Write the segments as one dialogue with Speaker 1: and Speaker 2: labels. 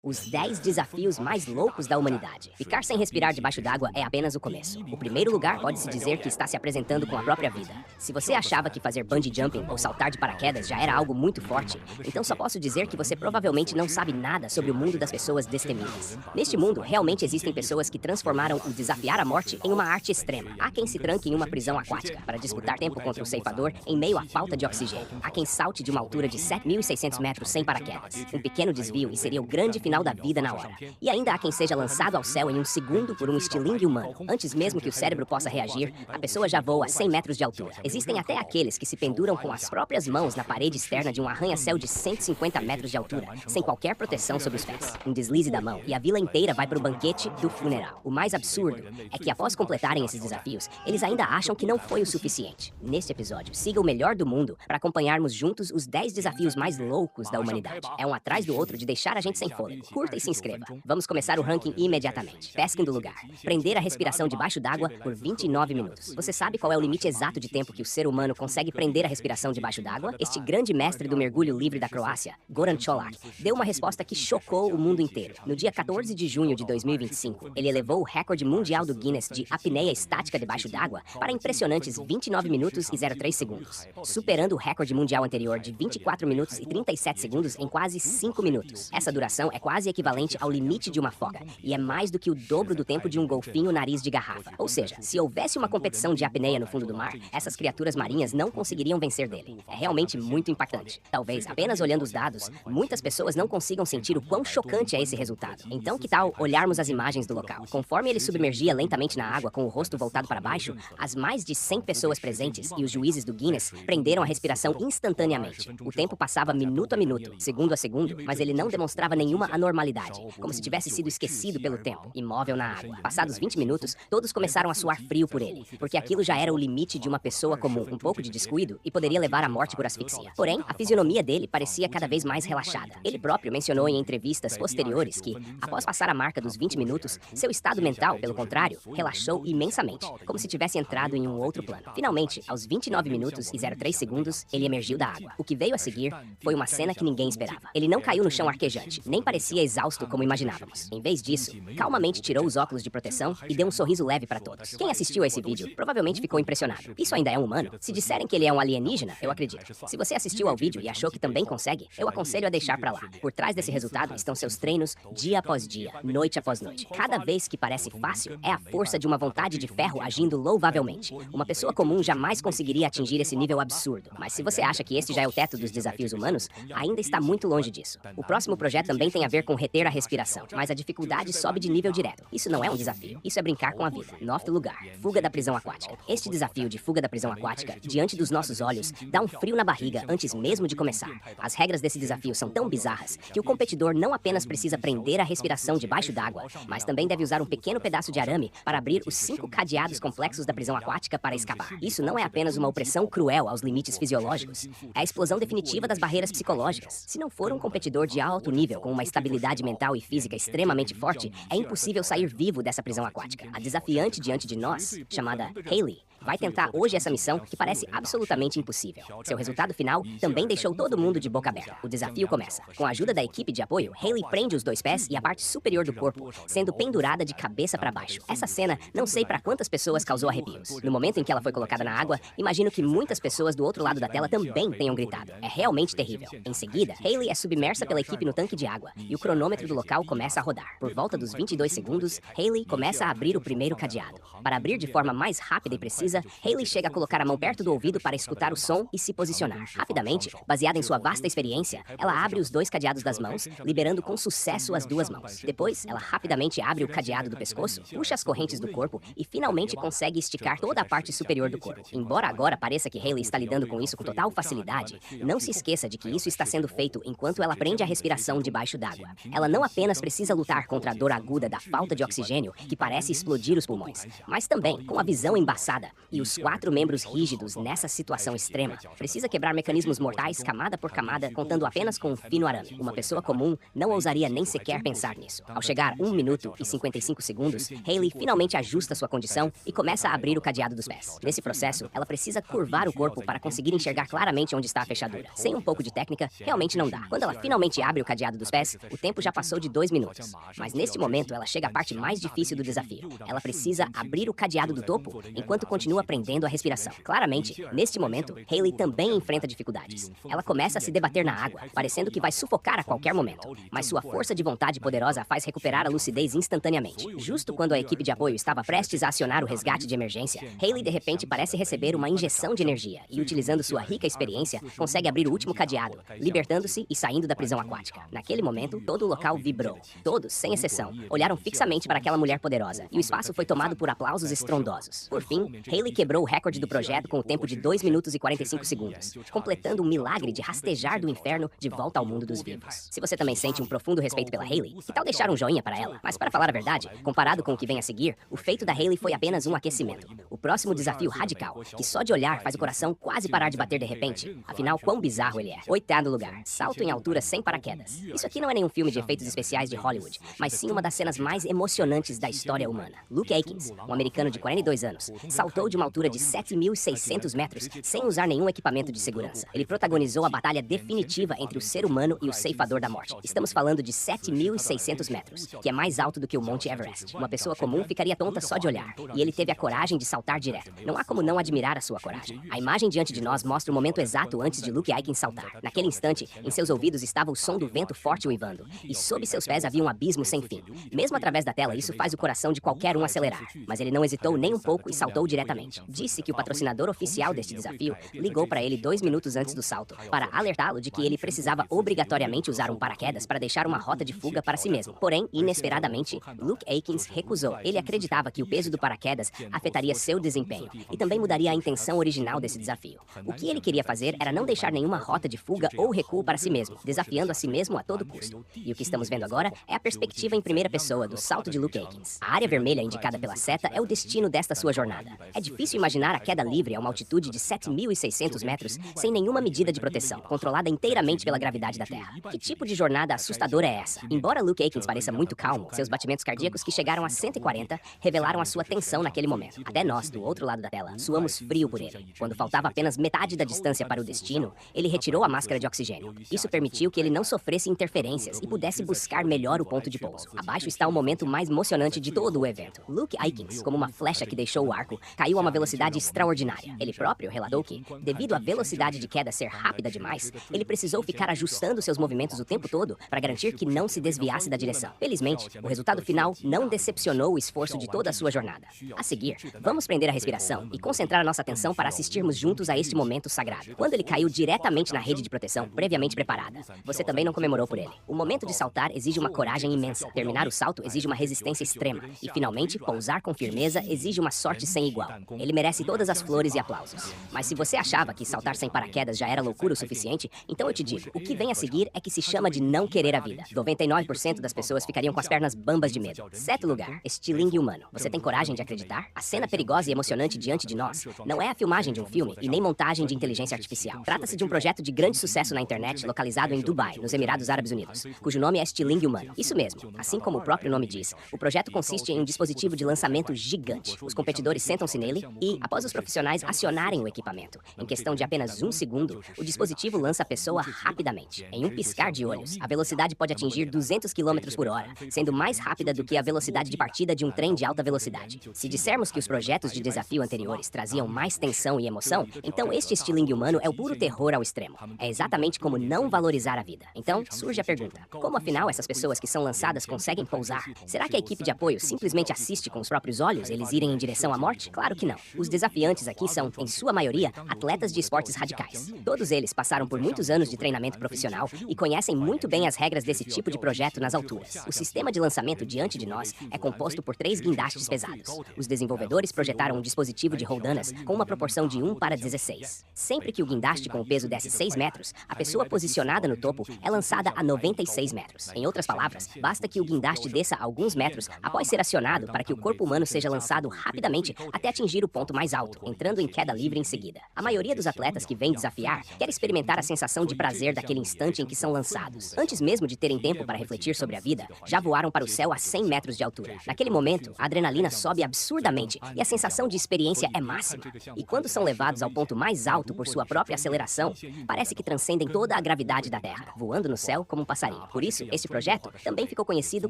Speaker 1: Os 10 desafios mais loucos da humanidade. Ficar sem respirar debaixo d'água é apenas o começo. O primeiro lugar pode-se dizer que está se apresentando com a própria vida. Se você achava que fazer bungee jumping ou saltar de paraquedas já era algo muito forte, então só posso dizer que você provavelmente não sabe nada sobre o mundo das pessoas destemidas. Neste mundo, realmente existem pessoas que transformaram o desafiar a morte em uma arte extrema. Há quem se tranque em uma prisão aquática para disputar tempo contra o ceifador em meio à falta de oxigênio. Há quem salte de uma altura de 7.600 metros sem paraquedas. Um pequeno desvio e seria o grande final da vida na hora. E ainda há quem seja lançado ao céu em um segundo por um estilingue humano. Antes mesmo que o cérebro possa reagir, a pessoa já voa a 100 metros de altura. Existem até aqueles que se penduram com as próprias mãos na parede externa de um arranha-céu de 150 metros de altura, sem qualquer proteção sobre os pés. Um deslize da mão e a vila inteira vai para o banquete do funeral. O mais absurdo é que após completarem esses desafios, eles ainda acham que não foi o suficiente. Neste episódio, siga o melhor do mundo para acompanharmos juntos os 10 desafios mais loucos da humanidade. É um atrás do outro de deixar a gente sem fôlego. Curta e se inscreva. Vamos começar o ranking imediatamente. Pesquem do lugar. Prender a respiração debaixo d'água por 29 minutos. Você sabe qual é o limite exato de tempo que o ser humano consegue prender a respiração debaixo d'água? Este grande mestre do mergulho livre da Croácia, Goran Čolak, deu uma resposta que chocou o mundo inteiro. No dia 14 de junho de 2025, ele elevou o recorde mundial do Guinness de apneia estática debaixo d'água para impressionantes 29 minutos e 03 segundos, superando o recorde mundial anterior de 24 minutos e 37 segundos em quase 5 minutos. Essa duração é quase equivalente ao limite de uma foca e é mais do que o dobro do tempo de um golfinho nariz de garrafa. Ou seja, se houvesse uma competição de apneia no fundo do mar, essas criaturas marinhas não conseguiriam vencer dele. É realmente muito impactante. Talvez, apenas olhando os dados, muitas pessoas não consigam sentir o quão chocante é esse resultado. Então, que tal olharmos as imagens do local? Conforme ele submergia lentamente na água com o rosto voltado para baixo, as mais de 100 pessoas presentes e os juízes do Guinness prenderam a respiração instantaneamente. O tempo passava minuto a minuto, segundo a segundo, mas ele não demonstrava nenhuma anormalidade, como se tivesse sido esquecido pelo tempo, imóvel na água. Passados 20 minutos, todos começaram a suar frio por ele, porque aquilo já era o limite de uma pessoa comum, um pouco de descuido e poderia levar à morte por asfixia. Porém, a fisionomia dele parecia cada vez mais relaxada. Ele próprio mencionou em entrevistas posteriores que, após passar a marca dos 20 minutos, seu estado mental, pelo contrário, relaxou imensamente, como se tivesse entrado em um outro plano. Finalmente, aos 29 minutos e 03 segundos, ele emergiu da água. O que veio a seguir foi uma cena que ninguém esperava. Ele não caiu no chão arquejante, nem parecia exausto como imaginávamos. Em vez disso, calmamente tirou os óculos de proteção e deu um sorriso leve para todos. Quem assistiu a esse vídeo provavelmente ficou impressionado. Isso ainda é um humano? Se disserem que ele é um alienígena, eu acredito. Se você assistiu ao vídeo e achou que também consegue, eu aconselho a deixar pra lá. Por trás desse resultado estão seus treinos dia após dia, noite após noite. Cada vez que parece fácil, é a força de uma vontade de ferro agindo louvavelmente. Uma pessoa comum jamais conseguiria atingir esse nível absurdo. Mas se você acha que este já é o teto dos desafios humanos, ainda está muito longe disso. O próximo projeto também tem a ver com reter a respiração, mas a dificuldade sobe de nível direto. Isso não é um desafio, isso é brincar com a vida. Nono lugar, fuga da prisão aquática. Este desafio de fuga da prisão aquática, diante dos nossos olhos, dá um frio na barriga antes mesmo de começar. As regras desse desafio são tão bizarras que o competidor não apenas precisa prender a respiração debaixo d'água, mas também deve usar um pequeno pedaço de arame para abrir os 5 cadeados complexos da prisão aquática para escapar. Isso não é apenas uma opressão cruel aos limites fisiológicos, é a explosão definitiva das barreiras psicológicas. Se não for um competidor de alto nível, com uma estabilidade mental e física extremamente forte, é impossível sair vivo dessa prisão aquática. A desafiante diante de nós, chamada Hayley, vai tentar hoje essa missão que parece absolutamente impossível. Seu resultado final também deixou todo mundo de boca aberta. O desafio começa. Com a ajuda da equipe de apoio, Hayley prende os 2 pés e a parte superior do corpo, sendo pendurada de cabeça para baixo. Essa cena, não sei para quantas pessoas causou arrepios. No momento em que ela foi colocada na água, imagino que muitas pessoas do outro lado da tela também tenham gritado. É realmente terrível. Em seguida, Hayley é submersa pela equipe no tanque de água e o cronômetro do local começa a rodar. Por volta dos 22 segundos, Hayley começa a abrir o primeiro cadeado. Para abrir de forma mais rápida e precisa, Hayley chega a colocar a mão perto do ouvido para escutar o som e se posicionar. Rapidamente, baseada em sua vasta experiência, ela abre os 2 cadeados das mãos, liberando com sucesso as 2 mãos. Depois, ela rapidamente abre o cadeado do pescoço, puxa as correntes do corpo e finalmente consegue esticar toda a parte superior do corpo. Embora agora pareça que Hayley está lidando com isso com total facilidade, não se esqueça de que isso está sendo feito enquanto ela prende a respiração debaixo d'água. Ela não apenas precisa lutar contra a dor aguda da falta de oxigênio, que parece explodir os pulmões, mas também com a visão embaçada E os 4 membros rígidos nessa situação extrema precisa quebrar mecanismos mortais camada por camada, contando apenas com um fino arame. Uma pessoa comum não ousaria nem sequer pensar nisso. Ao chegar 1 minuto e 55 segundos, Hayley finalmente ajusta sua condição e começa a abrir o cadeado dos pés. Nesse processo, ela precisa curvar o corpo para conseguir enxergar claramente onde está a fechadura. Sem um pouco de técnica, realmente não dá. Quando ela finalmente abre o cadeado dos pés, o tempo já passou de 2 minutos. Mas neste momento, ela chega à parte mais difícil do desafio. Ela precisa abrir o cadeado do topo enquanto continua prendendo a respiração. Claramente, neste momento, Hayley também enfrenta dificuldades. Ela começa a se debater na água, parecendo que vai sufocar a qualquer momento. Mas sua força de vontade poderosa a faz recuperar a lucidez instantaneamente. Justo quando a equipe de apoio estava prestes a acionar o resgate de emergência, Hayley de repente parece receber uma injeção de energia e, utilizando sua rica experiência, consegue abrir o último cadeado, libertando-se e saindo da prisão aquática. Naquele momento, todo o local vibrou. Todos, sem exceção, olharam fixamente para aquela mulher poderosa e o espaço foi tomado por aplausos estrondosos. Por fim, Hayley quebrou o recorde do projeto com o tempo de 2 minutos e 45 segundos, completando um milagre de rastejar do inferno de volta ao mundo dos vivos. Se você também sente um profundo respeito pela Hayley, que tal deixar um joinha para ela? Mas para falar a verdade, comparado com o que vem a seguir, o feito da Hayley foi apenas um aquecimento. O próximo desafio radical, que só de olhar faz o coração quase parar de bater de repente, afinal, quão bizarro ele é. 8º lugar, salto em altura sem paraquedas. Isso aqui não é nenhum filme de efeitos especiais de Hollywood, mas sim uma das cenas mais emocionantes da história humana. Luke Aikins, um americano de 42 anos, saltou de uma altura de 7.600 metros sem usar nenhum equipamento de segurança. Ele protagonizou a batalha definitiva entre o ser humano e o ceifador da morte. Estamos falando de 7.600 metros, que é mais alto do que o Monte Everest. Uma pessoa comum ficaria tonta só de olhar, e ele teve a coragem de saltar direto. Não há como não admirar a sua coragem. A imagem diante de nós mostra o momento exato antes de Luke Aikins saltar. Naquele instante, em seus ouvidos estava o som do vento forte uivando, e sob seus pés havia um abismo sem fim. Mesmo através da tela, isso faz o coração de qualquer um acelerar. Mas ele não hesitou nem um pouco e saltou diretamente. Disse que o patrocinador oficial deste desafio ligou para ele 2 minutos antes do salto, para alertá-lo de que ele precisava obrigatoriamente usar um paraquedas para deixar uma rota de fuga para si mesmo. Porém, inesperadamente, Luke Aikins recusou. Ele acreditava que o peso do paraquedas afetaria seu desempenho e também mudaria a intenção original desse desafio. O que ele queria fazer era não deixar nenhuma rota de fuga ou recuo para si mesmo, desafiando a si mesmo a todo custo. E o que estamos vendo agora é a perspectiva em primeira pessoa do salto de Luke Aikins. A área vermelha indicada pela seta é o destino desta sua jornada. É difícil imaginar a queda livre a uma altitude de 7.600 metros sem nenhuma medida de proteção, controlada inteiramente pela gravidade da Terra. Que tipo de jornada assustadora é essa? Embora Luke Aikins pareça muito calmo, seus batimentos cardíacos que chegaram a 140 revelaram a sua tensão naquele momento. Até nós, do outro lado da tela, suamos frio por ele. Quando faltava apenas metade da distância para o destino, ele retirou a máscara de oxigênio. Isso permitiu que ele não sofresse interferências e pudesse buscar melhor o ponto de pouso. Abaixo está o momento mais emocionante de todo o evento. Luke Aikins, como uma flecha que deixou o arco, caiu a uma velocidade extraordinária. Ele próprio relatou que, devido à velocidade de queda ser rápida demais, ele precisou ficar ajustando seus movimentos o tempo todo para garantir que não se desviasse da direção. Felizmente, o resultado final não decepcionou o esforço de toda a sua jornada. A seguir, vamos prender a respiração e concentrar a nossa atenção para assistirmos juntos a este momento sagrado. Quando ele caiu diretamente na rede de proteção previamente preparada, você também não comemorou por ele. O momento de saltar exige uma coragem imensa. Terminar o salto exige uma resistência extrema. E, finalmente, pousar com firmeza exige uma sorte sem igual. Ele merece todas as flores e aplausos. Mas se você achava que saltar sem paraquedas já era loucura o suficiente, então eu te digo, o que vem a seguir é que se chama de não querer a vida. 99% das pessoas ficariam com as pernas bambas de medo. 7º lugar, estilingue humano. Você tem coragem de acreditar? A cena perigosa e emocionante diante de nós não é a filmagem de um filme e nem montagem de inteligência artificial. Trata-se de um projeto de grande sucesso na internet localizado em Dubai, nos Emirados Árabes Unidos, cujo nome é estilingue humano. Isso mesmo, assim como o próprio nome diz, o projeto consiste em um dispositivo de lançamento gigante. Os competidores sentam-se nele e, após os profissionais acionarem o equipamento, em questão de apenas 1 segundo, o dispositivo lança a pessoa rapidamente. Em um piscar de olhos, a velocidade pode atingir 200 km por hora, sendo mais rápida do que a velocidade de partida de um trem de alta velocidade. Se dissermos que os projetos de desafio anteriores traziam mais tensão e emoção, então este estilingue humano é o puro terror ao extremo. É exatamente como não valorizar a vida. Então, surge a pergunta: como afinal essas pessoas que são lançadas conseguem pousar? Será que a equipe de apoio simplesmente assiste com os próprios olhos eles irem em direção à morte? Claro que não. Os desafiantes aqui são, em sua maioria, atletas de esportes radicais. Todos eles passaram por muitos anos de treinamento profissional e conhecem muito bem as regras desse tipo de projeto nas alturas. O sistema de lançamento diante de nós é composto por 3 guindastes pesados. Os desenvolvedores projetaram um dispositivo de roldanas com uma proporção de 1:16. Sempre que o guindaste com o peso desce 6 metros, a pessoa posicionada no topo é lançada a 96 metros. Em outras palavras, basta que o guindaste desça alguns metros após ser acionado para que o corpo humano seja lançado rapidamente até atingir atingir o ponto mais alto, entrando em queda livre em seguida. A maioria dos atletas que vêm desafiar quer experimentar a sensação de prazer daquele instante em que são lançados. Antes mesmo de terem tempo para refletir sobre a vida, já voaram para o céu a 100 metros de altura. Naquele momento, a adrenalina sobe absurdamente e a sensação de experiência é máxima. E quando são levados ao ponto mais alto por sua própria aceleração, parece que transcendem toda a gravidade da Terra, voando no céu como um passarinho. Por isso, esse projeto também ficou conhecido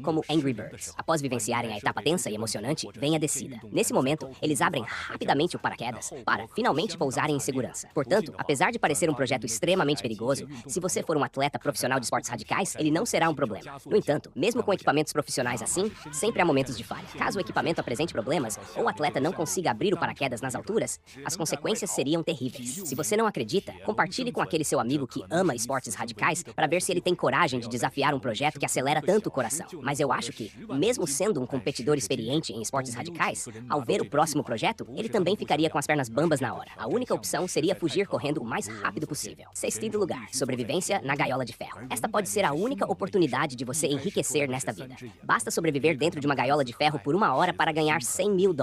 Speaker 1: como Angry Birds. Após vivenciarem a etapa tensa e emocionante, vem a descida. Nesse momento, eles abrem rapidamente o paraquedas para finalmente pousarem em segurança. Portanto, apesar de parecer um projeto extremamente perigoso, se você for um atleta profissional de esportes radicais, ele não será um problema. No entanto, mesmo com equipamentos profissionais assim, sempre há momentos de falha. Caso o equipamento apresente problemas ou o atleta não consiga abrir o paraquedas nas alturas, as consequências seriam terríveis. Se você não acredita, compartilhe com aquele seu amigo que ama esportes radicais para ver se ele tem coragem de desafiar um projeto que acelera tanto o coração. Mas eu acho que, mesmo sendo um competidor experiente em esportes radicais, ao ver o próximo projeto, ele também ficaria com as pernas bambas na hora. A única opção seria fugir correndo o mais rápido possível. Sexto lugar, sobrevivência na gaiola de ferro. Esta pode ser a única oportunidade de você enriquecer nesta vida. Basta sobreviver dentro de uma gaiola de ferro por 1 hora para ganhar $100 mil.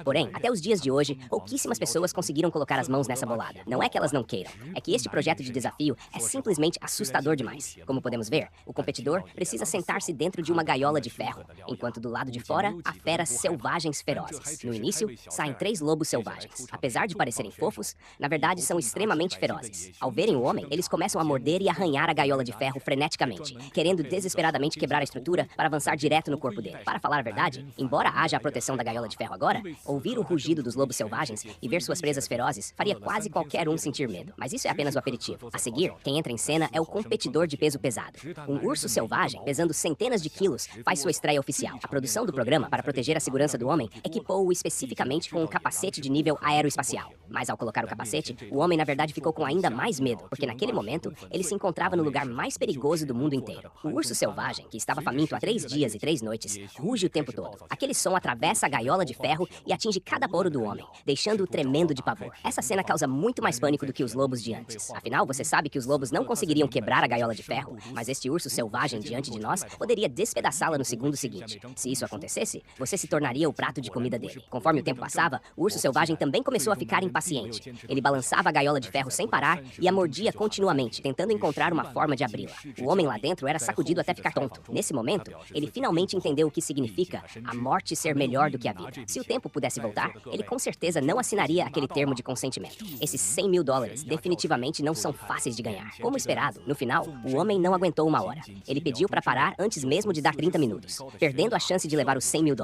Speaker 1: Porém, até os dias de hoje, pouquíssimas pessoas conseguiram colocar as mãos nessa bolada. Não é que elas não queiram, é que este projeto de desafio é simplesmente assustador demais. Como podemos ver, o competidor precisa sentar-se dentro de uma gaiola de ferro, enquanto do lado de fora há feras selvagens ferozes. No início, saem 3 lobos selvagens. Apesar de parecerem fofos, na verdade são extremamente ferozes. Ao verem o homem, eles começam a morder e arranhar a gaiola de ferro freneticamente, querendo desesperadamente quebrar a estrutura para avançar direto no corpo dele. Para falar a verdade, embora haja a proteção da gaiola de ferro agora, ouvir o rugido dos lobos selvagens e ver suas presas ferozes faria quase qualquer um sentir medo. Mas isso é apenas o aperitivo. A seguir, quem entra em cena é o competidor de peso pesado. Um urso selvagem, pesando centenas de quilos, faz sua estreia oficial. A produção do programa, para proteger a segurança do homem, equipou-o especificamente com um capacete de nível aeroespacial. Mas ao colocar o capacete, o homem na verdade ficou com ainda mais medo, porque naquele momento, ele se encontrava no lugar mais perigoso do mundo inteiro. O urso selvagem, que estava faminto há 3 dias e 3 noites, ruge o tempo todo. Aquele som atravessa a gaiola de ferro e atinge cada poro do homem, deixando-o tremendo de pavor. Essa cena causa muito mais pânico do que os lobos de antes. Afinal, você sabe que os lobos não conseguiriam quebrar a gaiola de ferro, mas este urso selvagem diante de nós poderia despedaçá-la no segundo seguinte. Se isso acontecesse, você se tornaria o prato de comida dele. Conforme o tempo passava, o urso selvagem também começou a ficar impaciente. Ele balançava a gaiola de ferro sem parar e a mordia continuamente, tentando encontrar uma forma de abri-la. O homem lá dentro era sacudido até ficar tonto. Nesse momento, ele finalmente entendeu o que significa a morte ser melhor do que a vida. Se o tempo pudesse voltar, ele com certeza não assinaria aquele termo de consentimento. Esses $100 mil definitivamente não são fáceis de ganhar. Como esperado, no final, o homem não aguentou 1 hora. Ele pediu para parar antes mesmo de dar 30 minutos, perdendo a chance de levar os $100 mil.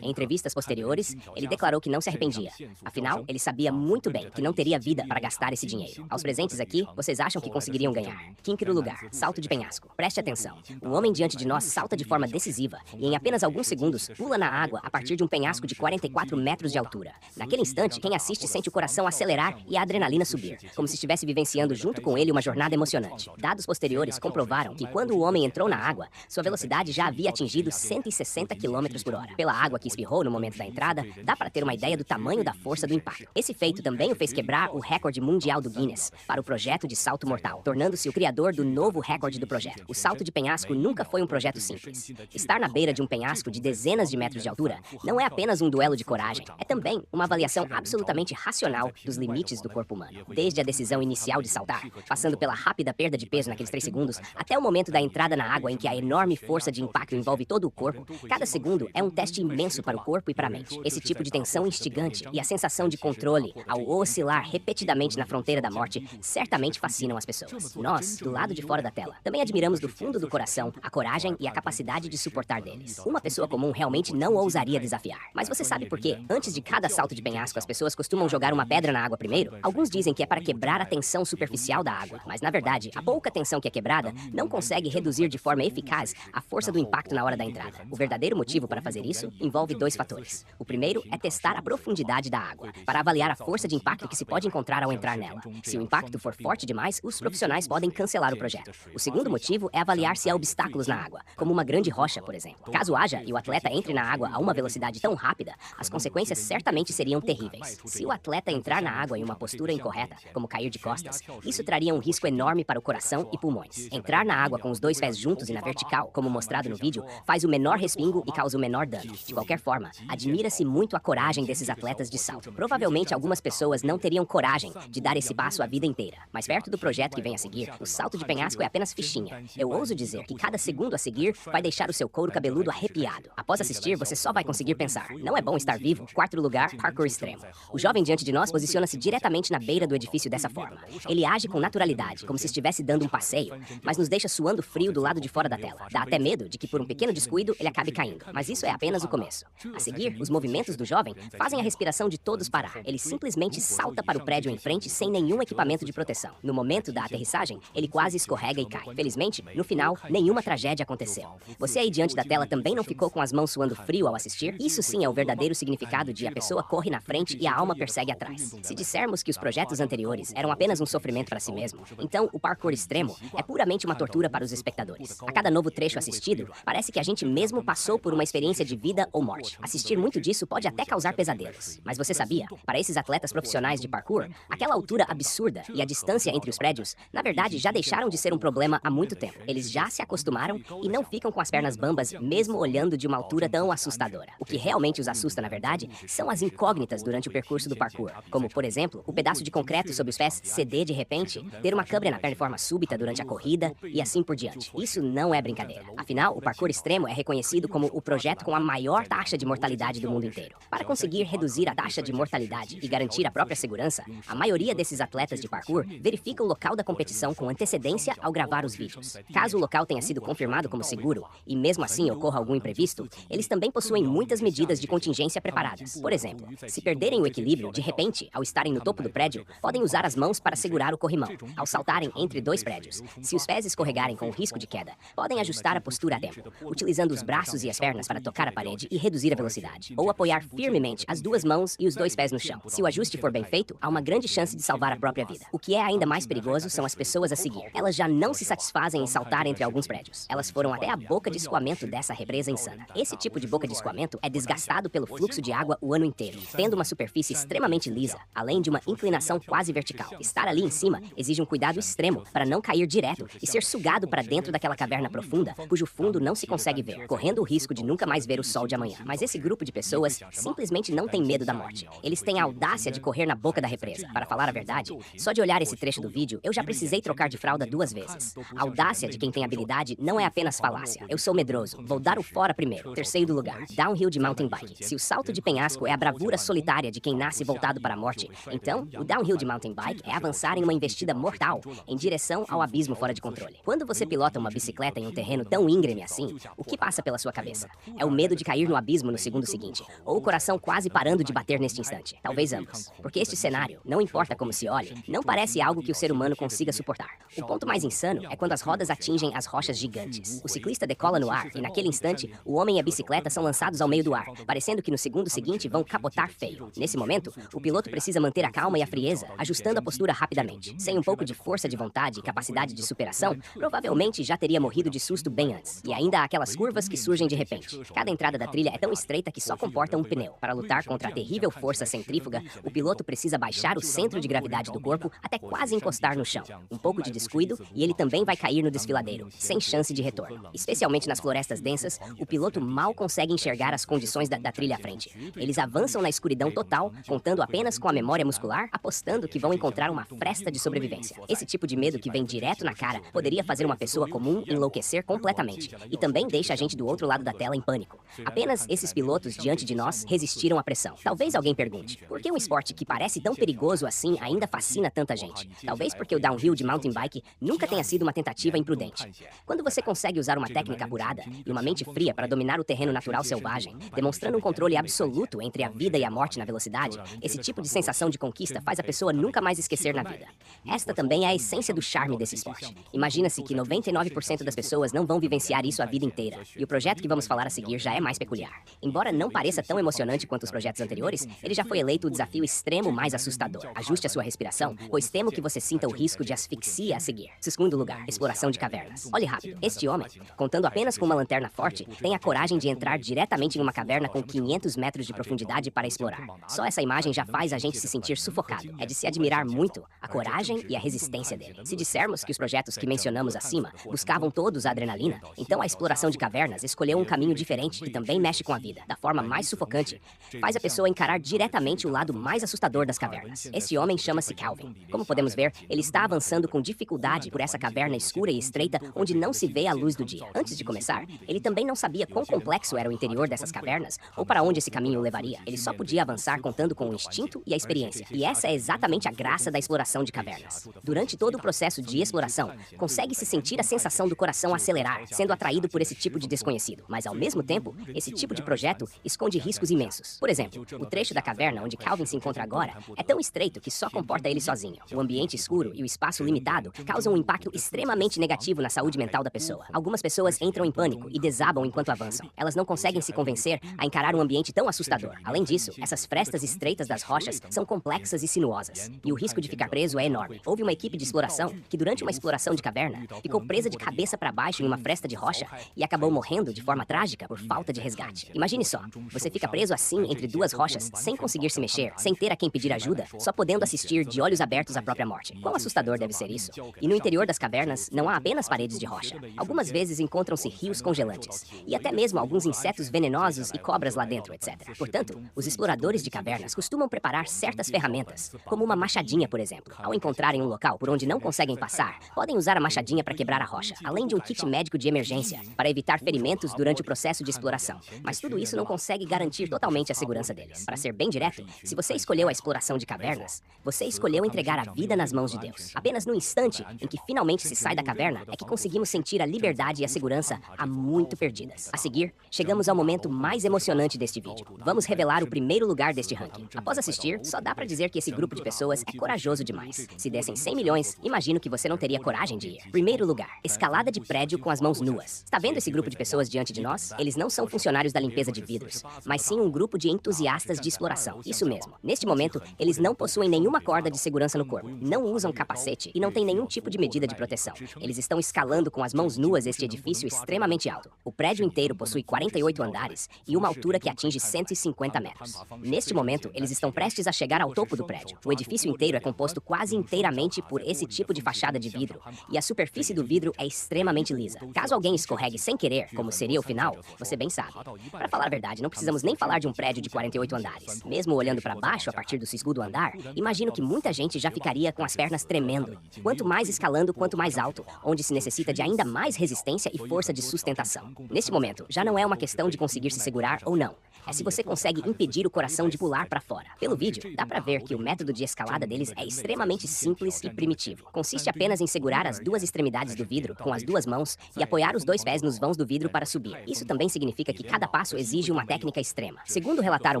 Speaker 1: Em entrevistas posteriores, ele declarou que não se arrependia. Afinal, ele sabia muito bem que não teria vida para gastar esse dinheiro. Aos presentes aqui, vocês acham que conseguiriam ganhar? Quinto lugar, salto de penhasco. Preste atenção. O homem diante de nós salta de forma decisiva e em apenas alguns segundos pula na água a partir de um penhasco de 44 metros de altura. Naquele instante, quem assiste sente o coração acelerar e a adrenalina subir, como se estivesse vivenciando junto com ele uma jornada emocionante. Dados posteriores comprovaram que quando o homem entrou na água, sua velocidade já havia atingido 160 km por hora. Pela água que espirrou no momento da entrada, dá para ter uma ideia do tamanho da força do impacto. Esse feito também o fez quebrar o recorde mundial do Guinness para o projeto de salto mortal, tornando-se o criador do novo recorde do projeto. O salto de penhasco nunca foi um projeto simples. Estar na beira de um penhasco de dezenas de metros de altura não é apenas um duelo de coragem, é também uma avaliação absolutamente racional dos limites do corpo humano. Desde a decisão inicial de saltar, passando pela rápida perda de peso naqueles 3 segundos, até o momento da entrada na água em que a enorme força de impacto envolve todo o corpo, cada segundo é um teste imenso para o corpo e para a mente. Esse tipo de tensão instigante e a sensação de controle ao oscilar repetidamente na fronteira da morte certamente fascinam as pessoas. Nós, do lado de fora da tela, também admiramos do fundo do coração a coragem e a capacidade de suportar deles. Uma pessoa comum realmente não ousaria desafiar. Mas você sabe por quê? Antes de cada salto de penhasco, as pessoas costumam jogar uma pedra na água primeiro? Alguns dizem que é para quebrar a tensão superficial da água, mas na verdade, a pouca tensão que é quebrada não consegue reduzir de forma eficaz a força do impacto na hora da entrada. O verdadeiro motivo para fazer isso envolve 2 fatores. O primeiro é testar a profundidade da água, para avaliar a força de impacto que se pode encontrar ao entrar nela. Se o impacto for forte demais, os profissionais podem cancelar o projeto. O segundo motivo é avaliar se há obstáculos na água, como uma grande rocha, por exemplo. Caso haja e o atleta entre na água a uma velocidade tão rápida, as consequências certamente seriam terríveis. Se o atleta entrar na água em uma postura incorreta, como cair de costas, isso traria um risco enorme para o coração e pulmões. Entrar na água com os 2 pés juntos e na vertical, como mostrado no vídeo, faz o menor respingo e causa o menor dano. De qualquer forma, admira-se muito a coragem desse desses atletas de salto. Provavelmente algumas pessoas não teriam coragem de dar esse passo a vida inteira. Mas perto do projeto que vem a seguir, o salto de penhasco é apenas fichinha. Eu ouso dizer que cada segundo a seguir vai deixar o seu couro cabeludo arrepiado. Após assistir, você só vai conseguir pensar: não é bom estar vivo? Quarto lugar, parkour extremo. O jovem diante de nós posiciona-se diretamente na beira do edifício dessa forma. Ele age com naturalidade, como se estivesse dando um passeio, mas nos deixa suando frio do lado de fora da tela. Dá até medo de que por um pequeno descuido ele acabe caindo. Mas isso é apenas o começo. A seguir, os movimentos do jovem fazem a respiração de todos parar. Ele simplesmente salta para o prédio em frente sem nenhum equipamento de proteção. No momento da aterrissagem, ele quase escorrega e cai. Felizmente, no final, nenhuma tragédia aconteceu. Você aí diante da tela também não ficou com as mãos suando frio ao assistir? Isso sim é o verdadeiro significado de a pessoa corre na frente e a alma persegue atrás. Se dissermos que os projetos anteriores eram apenas um sofrimento para si mesmo, então o parkour extremo é puramente uma tortura para os espectadores. A cada novo trecho assistido, parece que a gente mesmo passou por uma experiência de vida ou morte. Assistir muito disso pode até causar pesadelos. Mas você sabia? Para esses atletas profissionais de parkour, aquela altura absurda e a distância entre os prédios, na verdade, já deixaram de ser um problema há muito tempo. Eles já se acostumaram e não ficam com as pernas bambas mesmo olhando de uma altura tão assustadora. O que realmente os assusta, na verdade, são as incógnitas durante o percurso do parkour, como, por exemplo, o pedaço de concreto sob os pés ceder de repente, ter uma câimbra na perna de forma súbita durante a corrida e assim por diante. Isso não é brincadeira. Afinal, o parkour extremo é reconhecido como o projeto com a maior taxa de mortalidade do mundo inteiro. Para conseguir reduzir a taxa de mortalidade e garantir a própria segurança, a maioria desses atletas de parkour verifica o local da competição com antecedência ao gravar os vídeos. Caso o local tenha sido confirmado como seguro e mesmo assim ocorra algum imprevisto, eles também possuem muitas medidas de contingência preparadas. Por exemplo, se perderem o equilíbrio, de repente, ao estarem no topo do prédio, podem usar as mãos para segurar o corrimão. Ao saltarem entre dois prédios, se os pés escorregarem com o risco de queda, podem ajustar a postura a tempo, utilizando os braços e as pernas para tocar a parede e reduzir a velocidade, ou apoiar firmemente as duas mãos e os dois pés no chão. Se o ajuste for bem feito, há uma grande chance de salvar a própria vida. O que é ainda mais perigoso são as pessoas a seguir. Elas já não se satisfazem em saltar entre alguns prédios. Elas foram até a boca de escoamento dessa represa insana. Esse tipo de boca de escoamento é desgastado pelo fluxo de água o ano inteiro, tendo uma superfície extremamente lisa, além de uma inclinação quase vertical. Estar ali em cima exige um cuidado extremo para não cair direto e ser sugado para dentro daquela caverna profunda, cujo fundo não se consegue ver, correndo o risco de nunca mais ver o sol de amanhã. Mas esse grupo de pessoas simplesmente não tem medo da morte. Eles têm a audácia de correr na boca da represa. Para falar a verdade, só de olhar esse trecho do vídeo, eu já precisei trocar de fralda 2 vezes. A audácia de quem tem habilidade não é apenas falácia. Eu sou medroso, vou dar o fora primeiro. Terceiro lugar, downhill de mountain bike. Se o salto de penhasco é a bravura solitária de quem nasce voltado para a morte, então o downhill de mountain bike é avançar em uma investida mortal em direção ao abismo fora de controle. Quando você pilota uma bicicleta em um terreno tão íngreme assim, o que passa pela sua cabeça? É o medo de cair no abismo no segundo seguinte, ou o coração quase parando de bater neste instante? Talvez ambos. Porque este cenário, não importa como se olhe, não parece algo que o ser humano consiga suportar. O ponto mais insano é quando as rodas atingem as rochas gigantes. O ciclista decola no ar e naquele instante, o homem e a bicicleta são lançados ao meio do ar, parecendo que no segundo seguinte vão capotar feio. Nesse momento, o piloto precisa manter a calma e a frieza, ajustando a postura rapidamente. Sem um pouco de força de vontade e capacidade de superação, provavelmente já teria morrido de susto bem antes. E ainda há aquelas curvas que surgem de repente. Cada entrada da trilha é tão estreita que só comporta um pneu. Para lutar contra a terrível força centrífuga, o piloto precisa baixar o centro de gravidade do corpo até quase encostar no chão. Um pouco de descuido e ele também vai cair no desfiladeiro, sem chance de retorno. Especialmente nas florestas densas, o piloto mal consegue enxergar as condições da trilha à frente. Eles avançam na escuridão total, contando apenas com a memória muscular, apostando que vão encontrar uma fresta de sobrevivência. Esse tipo de medo que vem direto na cara poderia fazer uma pessoa comum enlouquecer completamente. E também deixa a gente do outro lado da tela em pânico. Apenas esses pilotos diante de nós resistiram à pressão. Talvez alguém pergunte, por que um esporte que parece tão perigoso assim ainda fascina tanta gente? Talvez porque o downhill de mountain bike nunca tenha sido uma tentativa imprudente. Quando você consegue usar uma técnica apurada e uma mente fria para dominar o terreno natural selvagem, demonstrando um controle absoluto entre a vida e a morte na velocidade, esse tipo de sensação de conquista faz a pessoa nunca mais esquecer na vida. Esta também é a essência do charme desse esporte. Imagina-se que 99% das pessoas não vão vivenciar isso a vida inteira, e o projeto que vamos falar a seguir já é mais peculiar. Embora não pareça tão emocionante quanto os projetos anteriores, ele já foi eleito o desafio extremo mais assustador. Ajuste a sua respiração, pois temo que você sinta o risco de asfixia a seguir. Segundo lugar, exploração de cavernas. Olhe rápido, este homem, contando apenas com uma lanterna forte, tem a coragem de entrar diretamente em uma caverna com 500 metros de profundidade para explorar. Só essa imagem já faz a gente se sentir sufocado. É de se admirar muito a coragem e a resistência dele. Se dissermos que os projetos que mencionamos acima buscavam todos a adrenalina, então a exploração de cavernas escolheu um caminho diferente que também mexe com a vida, da forma mais sufocante. faz a pessoa encarar diretamente o lado mais assustador das cavernas. Esse homem chama-se Calvin. Como podemos ver, ele está avançando com dificuldade por essa caverna escura e estreita onde não se vê a luz do dia. Antes de começar, ele também não sabia quão complexo era o interior dessas cavernas ou para onde esse caminho o levaria. Ele só podia avançar contando com o instinto e a experiência. E essa é exatamente a graça da exploração de cavernas. Durante todo o processo de exploração, consegue-se sentir a sensação do coração acelerar, sendo atraído por esse tipo de desconhecido. Mas, ao mesmo tempo, esse tipo de projeto esconde riscos imensos. Por exemplo, o trecho da caverna onde Calvin se encontra agora é tão estreito que só comporta ele sozinho. O ambiente escuro e o espaço limitado causam um impacto extremamente negativo na saúde mental da pessoa. Algumas pessoas entram em pânico e desabam enquanto avançam. Elas não conseguem se convencer a encarar um ambiente tão assustador. Além disso, essas frestas estreitas das rochas são complexas e sinuosas, e o risco de ficar preso é enorme. Houve uma equipe de exploração que, durante uma exploração de caverna, ficou presa de cabeça para baixo em uma fresta de rocha e acabou morrendo de forma trágica por falta de resgate. Imagine só, você fica preso assim entre duas rochas, sem conseguir se mexer, sem ter a quem pedir ajuda, só podendo assistir de olhos abertos à própria morte. Quão assustador deve ser isso? E no interior das cavernas, não há apenas paredes de rocha. Algumas vezes encontram-se rios congelantes, e até mesmo alguns insetos venenosos e cobras lá dentro, etc. Portanto, os exploradores de cavernas costumam preparar certas ferramentas, como uma machadinha, por exemplo. Ao encontrarem um local por onde não conseguem passar, podem usar a machadinha para quebrar a rocha, além de um kit médico de emergência, para evitar ferimentos durante o processo de exploração. Mas tudo isso não consegue garantir totalmente a segurança deles. Para ser bem direto, se você escolheu a exploração de cavernas, você escolheu entregar a vida nas mãos de Deus. Apenas no instante em que finalmente se sai da caverna é que conseguimos sentir a liberdade e a segurança há muito perdidas. A seguir, chegamos ao momento mais emocionante deste vídeo. Vamos revelar o primeiro lugar deste ranking. Após assistir, só dá pra dizer que esse grupo de pessoas é corajoso demais. Se dessem 100 milhões, imagino que você não teria coragem de ir. Primeiro lugar, escalada de prédio com as mãos nuas. Está vendo esse grupo de pessoas diante de nós? Eles não são funcionários da limpeza de vidros, mas sim um grupo de entusiastas de exploração. Isso mesmo. Neste momento, eles não possuem nenhuma corda de segurança no corpo, não usam capacete e não têm nenhum tipo de medida de proteção. Eles estão escalando com as mãos nuas este edifício extremamente alto. O prédio inteiro possui 48 andares e uma altura que atinge 150 metros. Neste momento, eles estão prestes a chegar ao topo do prédio. O edifício inteiro é composto quase inteiramente por esse tipo de fachada de vidro, e a superfície do vidro é extremamente lisa. Caso alguém escorregue sem querer, como seria o final, você bem sabe. Para falar a verdade, não precisamos nem falar de um prédio de 48 andares. Mesmo olhando para baixo a partir do segundo andar, imagino que muita gente já ficaria com as pernas tremendo. Quanto mais escalando, quanto mais alto, onde se necessita de ainda mais resistência e força de sustentação. Neste momento, já não é uma questão de conseguir se segurar ou não. É se você consegue impedir o coração de pular para fora. Pelo vídeo, dá pra ver que o método de escalada deles é extremamente simples e primitivo. Consiste apenas em segurar as duas extremidades do vidro com as duas mãos e apoiar os dois pés nos vãos do vidro para subir. Isso também significa que cada passo exige uma técnica extrema. Segundo relataram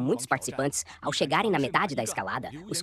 Speaker 1: muitos participantes, ao chegarem na metade da escalada, os